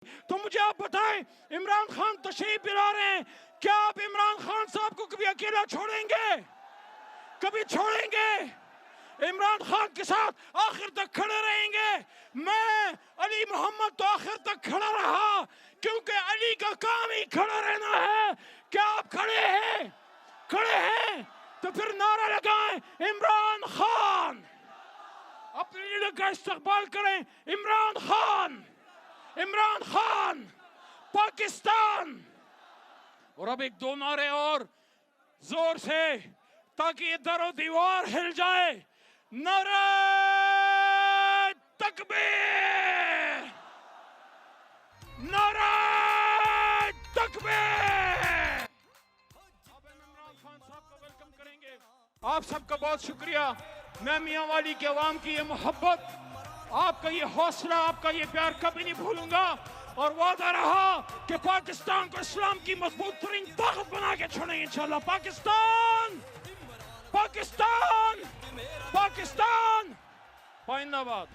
तो मुझे आप बताएं, इमरान खान तशरीफ ला रहे हैं, क्या आप इमरान खान साहब को कभी अकेला छोड़ेंगे? कभी छोड़ेंगे? इमरान खान के साथ आखिर तक खड़े रहेंगे। मैं अली मोहम्मद तो आखिर तक खड़ा रहा, क्योंकि अली का काम ही खड़ा रहना है। क्या आप खड़े हैं? खड़े हैं तो फिर नारा लगाएं, इमरान खान। अपने लीडर का इस्तकबाल करें, इमरान खान, इमरान खान, पाकिस्तान। और अब एक दो नारे और जोर से, ताकि ये दरो दीवार हिल जाए। नारे तकबीर, नारे तकबीर। अब हम इमरान खान साहब का वेलकम करेंगे। आप सबका बहुत शुक्रिया। मैं मियांवाली के अवाम की ये मोहब्बत, आपका ये हौसला, आपका ये प्यार कभी नहीं भूलूंगा। और वादा रहा कि पाकिस्तान को इस्लाम की मजबूत तरीन ताकत बना के छोड़ेंगे इंशाल्लाह। पाकिस्तान, पाकिस्तान, पाकिस्तान, पाइंदाबाद।